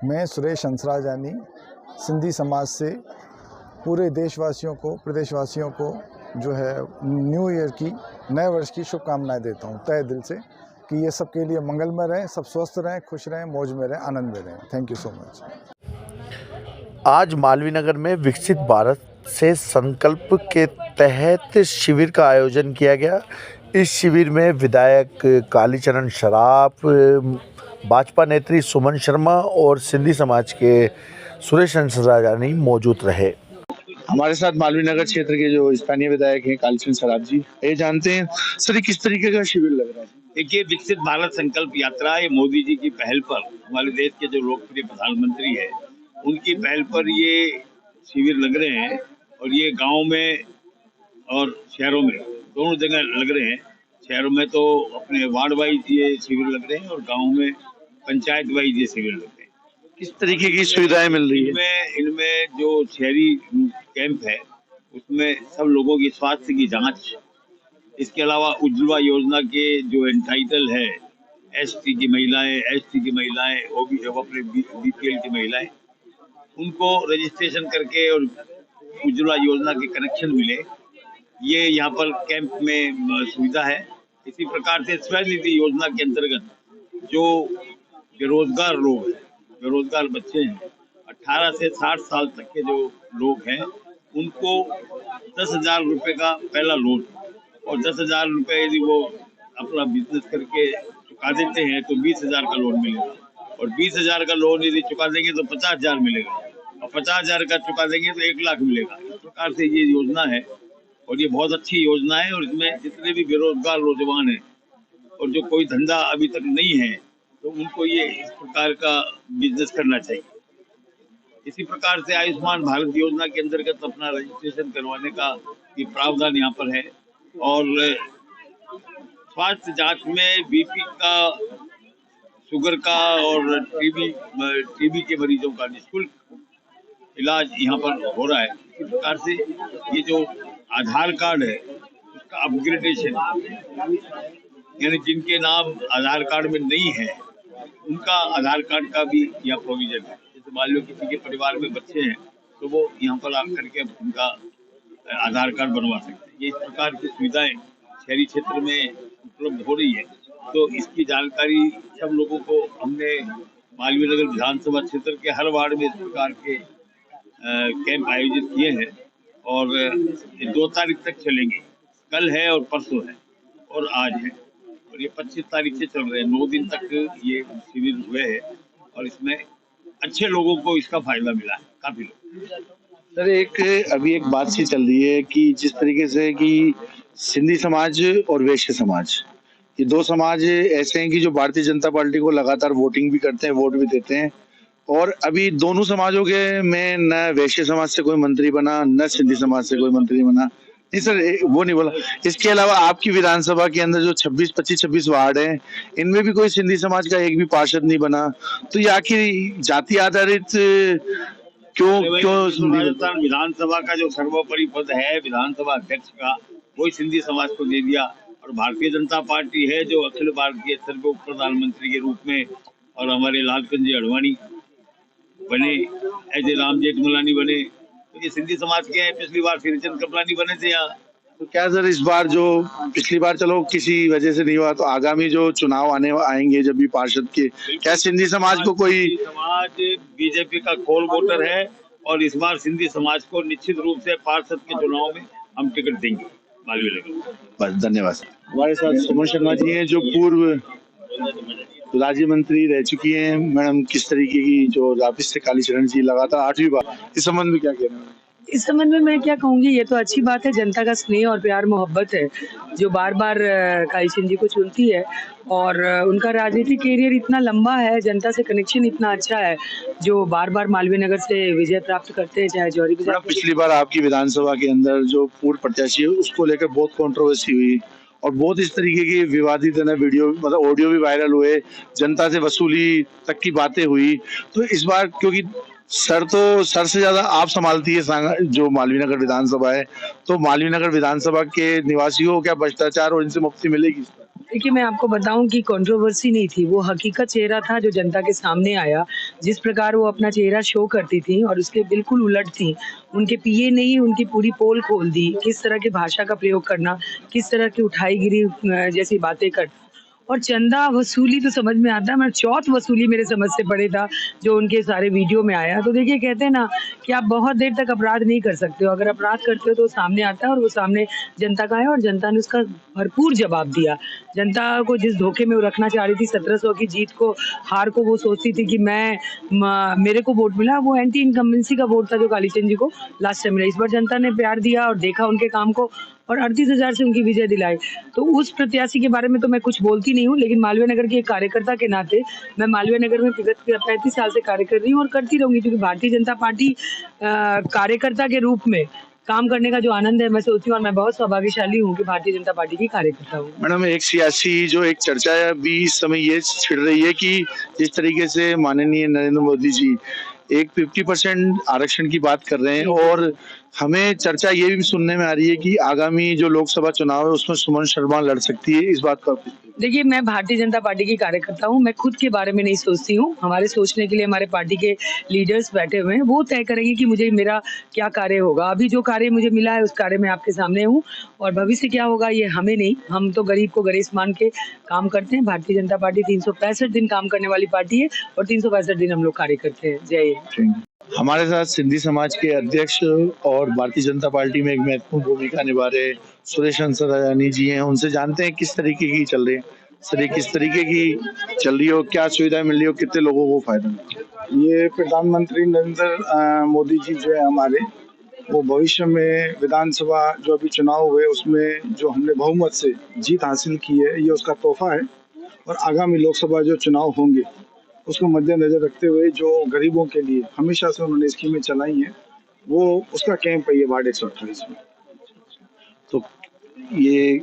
मैं सुरेश हंसराजानी सिंधी समाज से पूरे देशवासियों को, प्रदेशवासियों को जो है न्यू ईयर की, नए वर्ष की शुभकामनाएं देता हूं तहे दिल से कि ये सबके लिए मंगलमय रहें, सब स्वस्थ रहें, खुश रहें, मौज में रहें, आनंद में रहें। Thank you so much. आज मालवीय नगर में विकसित भारत से संकल्प के तहत शिविर का आयोजन किया गया। इस शिविर में विधायक कालीचरण सराफ, भाजपा नेत्री सुमन शर्मा और सिंधी समाज के सुरेश हंसराजानी मौजूद रहे। हमारे साथ मालवीय नगर क्षेत्र के जो स्थानीय विधायक हैं कालीचरण सराफ जी, ये जानते हैं सर किस तरीके का शिविर लग रहा है? देखिए, विकसित भारत संकल्प यात्रा ये मोदी जी की पहल पर, हमारे देश के जो लोकप्रिय प्रधानमंत्री है उनकी पहल पर ये शिविर लग रहे हैं और ये गांव में और शहरों में दोनों जगह लग रहे हैं। शहरों में तो अपने वार्ड वाइज ये शिविर लग रहे हैं और गाँव में पंचायत वाइज ये शिविर लग रहे हैं। किस तरीके की सुविधाएं मिल रही है? इनमें जो शहरी कैंप है उसमें सब लोगों की स्वास्थ्य की जांच, इसके अलावा उज्ज्वला योजना के जो एंटाइटल है एसटी की महिलाएं अपने बीपीएल की महिलाएं, उनको रजिस्ट्रेशन करके और उज्ज्वला योजना के कनेक्शन मिले, ये यहाँ पर कैंप में सुविधा है। इसी प्रकार से स्वनिधि योजना के अंतर्गत जो बेरोजगार लोग हैं, बेरोजगार बच्चे हैं, 18 से 60 साल तक के जो लोग हैं उनको 10,000 रुपये का पहला लोन और 10,000 रुपये यदि वो अपना बिजनेस करके चुका देते हैं तो 20,000 का लोन मिलेगा और 20,000 का लोन यदि चुका देंगे तो 50,000 मिलेगा और 50,000 का चुका देंगे तो 1 लाख मिलेगा। इस प्रकार से ये योजना है और ये बहुत अच्छी योजना है और इसमें जितने भी बेरोजगार नौजवान हैं और जो कोई धंधा अभी तक नहीं है तो उनको ये इस प्रकार का बिजनेस करना चाहिए। इसी प्रकार से आयुष्मान भारत योजना के अंतर्गत अपना रजिस्ट्रेशन करवाने का ये प्रावधान यहाँ पर है और स्वास्थ्य जांच में बीपी का, शुगर का और टीबी के मरीजों का निःशुल्क इलाज यहाँ पर हो रहा है। इसी प्रकार से ये जो आधार कार्ड है उसका अपग्रेडेशन, यानी जिनके नाम आधार कार्ड में नहीं है उनका आधार कार्ड का भी यहाँ प्रोविजन है। जैसे मान लो किसी के परिवार में बच्चे हैं तो वो यहाँ पर आकर के उनका आधार कार्ड बनवा सकते हैं। ये इस प्रकार की सुविधाएं शहरी क्षेत्र में उपलब्ध हो रही है तो इसकी जानकारी सब लोगों को हमने मालवीय नगर विधानसभा क्षेत्र के हर वार्ड में इस प्रकार के कैंप आयोजित किए हैं और ये 2 तारीख तक चलेंगे। कल है और परसों है और आज है और ये 25 तारीख से चल रहे हैं। 9 दिन तक ये शिविर हुए हैं और इसमें अच्छे लोगों को इसका फायदा मिला है, काफी लोग। सर अभी एक बात सी चल रही है कि जिस तरीके से कि सिंधी समाज और वैश्य समाज, ये 2 समाज ऐसे हैं कि जो भारतीय जनता पार्टी को लगातार वोटिंग भी करते हैं, वोट भी देते हैं और अभी दोनों समाजों के में न वैश्य समाज से कोई मंत्री बना न सिंधी समाज से कोई मंत्री बना। नहीं सर, वो नहीं बोला। इसके अलावा आपकी विधानसभा के अंदर जो 26 वार्ड हैं इनमें भी कोई सिंधी समाज का एक भी पार्षद नहीं बना, तो ये आखिर जाति आधारित क्यों राजस्थान विधानसभा का जो सर्वोपरि पद है विधानसभा अध्यक्ष का, वही सिंधी समाज को दे दिया और भारतीय जनता पार्टी है जो अखिल भारतीय स्तर पर उप प्रधानमंत्री के रूप में और हमारे लालचंद जी अडवाणी बने, ऐसे राम जेठमलानी बने, तो ये सिंधी समाज के हैं। पिछली बार श्रीचंद कपलानी बने थे यहाँ। तो क्या सर इस बार जो पिछली बार चलो किसी वजह से नहीं हुआ, तो आगामी जो चुनाव आएंगे जब भी पार्षद के, क्या सिंधी समाज को कोई? समाज बीजेपी का खोल वोटर है और इस बार सिंधी समाज को निश्चित रूप से पार्षद के चुनाव में हम टिकट देंगे मालवीय नगर। बस धन्यवाद। हमारे साथ सुमन शर्मा जी हैं जो पूर्व राज्य मंत्री रह चुकी हैं। मैडम, किस तरीके की जो वापिस से कालीचरण जी लगातार 8वीं बार, इस संबंध में क्या कहना है? इस संबंध में मैं क्या कहूँगी, ये तो अच्छी बात है, जनता का स्नेह और प्यार मोहब्बत है जो बार बार कालीचरण जी को चुनती है और उनका राजनीतिक कैरियर इतना लंबा है, जनता से कनेक्शन इतना अच्छा है जो बार बार मालवीय नगर से विजय प्राप्त करते हैं, चाहे जौहरी बाजार। पिछली बार आपकी विधानसभा के अंदर जो पूर्व प्रत्याशी है उसको लेकर बहुत कंट्रोवर्सी हुई और बहुत इस तरीके की विवादित वीडियो, मतलब ऑडियो भी वायरल हुए, जनता से वसूली तक की बातें हुई। तो इस बार क्योंकि सर से ज्यादा आप संभालती है जो मालवीय नगर विधानसभा है, तो मालवीय नगर विधानसभा के निवासियों को क्या भ्रष्टाचार और इनसे मुक्ति मिलेगी? देखिए, मैं आपको बताऊँ कि कंट्रोवर्सी नहीं थी, वो हकीकत चेहरा था जो जनता के सामने आया। जिस प्रकार वो अपना चेहरा शो करती थीं और उसके बिल्कुल उलट थीं। उनके पीए ने ही उनकी पूरी पोल खोल दी, किस तरह की भाषा का प्रयोग करना, किस तरह की उठाई-गिरी जैसी बातें करना। और चंदा वसूली तो समझ में आता है, मगर चौथ वसूली मेरे समझ से परे था, जो उनके सारे वीडियो में आया। तो देखिए, कहते हैं ना कि आप बहुत देर तक अपराध नहीं कर सकते हो, अगर अपराध करते हो तो वो सामने आता है और वो सामने जनता का है और जनता ने उसका भरपूर जवाब दिया। जनता को जिस धोखे में वो रखना चाह रही थी, 1700 की जीत को, हार को वो सोचती थी कि मेरे को वोट मिला, वो एंटी इनकम्बेंसी का वोट था जो कालीचंद जी को लास्ट टाइम मिला। इस बार जनता ने प्यार दिया और देखा उनके काम को और 38,000 से उनकी विजय दिलाई। तो उस प्रत्याशी के बारे में तो मैं कुछ बोलती नहीं हूँ, लेकिन मालवीय नगर के एक कार्यकर्ता के नाते मैं मालवीय नगर में विगत 35 साल से कार्य कर रही हूँ और करती रहूंगी, क्योंकि भारतीय जनता पार्टी कार्यकर्ता के रूप में काम करने का जो आनंद है, मैं सोचती हूँ और मैं बहुत सौभाग्यशाली हूँ कि भारतीय जनता पार्टी की कार्यकर्ता हूँ। मैडम, एक सियासी जो एक चर्चा है अभी इस समय ये छिड़ रही है कि जिस तरीके से माननीय नरेंद्र मोदी जी एक 50% आरक्षण की बात कर रहे हैं और हमें चर्चा ये भी सुनने में आ रही है कि आगामी जो लोकसभा चुनाव है उसमें सुमन शर्मा लड़ सकती है, इस बात का। देखिए, मैं भारतीय जनता पार्टी की कार्यकर्ता हूँ, मैं खुद के बारे में नहीं सोचती हूँ। हमारे सोचने के लिए हमारे पार्टी के लीडर्स बैठे हुए हैं, वो तय करेंगे कि मुझे मेरा क्या कार्य होगा। अभी जो कार्य मुझे मिला है उस कार्य में आपके सामने हूँ और भविष्य क्या होगा ये हमें नहीं, हम तो गरीब को गरीब मान के काम करते हैं। भारतीय जनता पार्टी 365 दिन काम करने वाली पार्टी है और 365 दिन हम लोग कार्य करते हैं। जय हिंद। हमारे साथ सिंधी समाज के अध्यक्ष और भारतीय जनता पार्टी में एक महत्वपूर्ण भूमिका निभा रहे सुरेश हंसराजानी जी हैं, उनसे जानते हैं किस तरीके की चल रही है, किस तरीके की चल रही हो, क्या सुविधाएं मिल रही हो, कितने लोगों को फायदा मिल रहा है। ये प्रधानमंत्री नरेंद्र मोदी जी जो है हमारे, वो भविष्य में विधानसभा जो अभी चुनाव हुए उसमें जो हमने बहुमत से जीत हासिल की है, ये उसका तोहफा है। और आगामी लोकसभा जो चुनाव होंगे उसको मद्देनजर रखते हुए जो गरीबों के लिए हमेशा से उन्होंने स्कीमें चलाई हैं, वो उसका कैंप है ये वार्ड 128 में। तो ये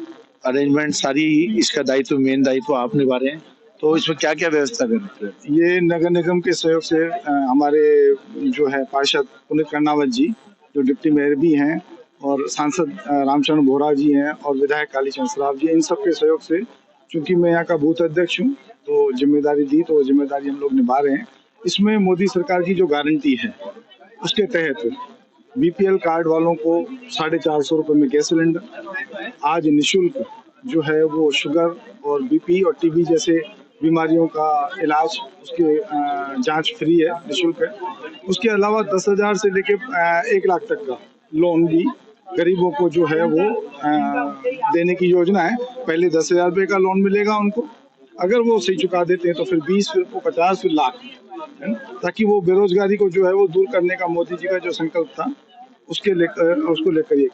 अरेंजमेंट सारी, इसका दायित्व, मेन दायित्व आप निभा रहे हैं, तो इसमें क्या क्या व्यवस्था कर रहे हैं? ये नगर निगम के सहयोग से हमारे जो है पार्षद पुनीत कर्णावत जी, जो डिप्टी मेयर भी हैं, और सांसद रामचरण बोहरा जी हैं और विधायक कालीचंद सराफ जी, इन सब के सहयोग से, चूंकि मैं यहाँ का बूथ अध्यक्ष हूँ तो जिम्मेदारी दी, तो वो जिम्मेदारी हम लोग निभा रहे हैं। इसमें मोदी सरकार की जो गारंटी है उसके तहत बीपीएल कार्ड वालों को 450 रुपये में गैस सिलेंडर, आज निःशुल्क जो है वो शुगर और बीपी और टीबी जैसे बीमारियों का इलाज, उसके जांच फ्री है, निःशुल्क है। उसके अलावा 10,000 से लेके 1 लाख तक का लोन भी गरीबों को जो है वो देने की योजना है। पहले 10,000 रुपये का लोन मिलेगा उनको, अगर वो सही चुका देते हैं तो फिर 20, फिर 50, फिर लाख, ताकि वो बेरोजगारी को जो है वो दूर करने का मोदी जी का जो संकल्प था उसको लेकर ये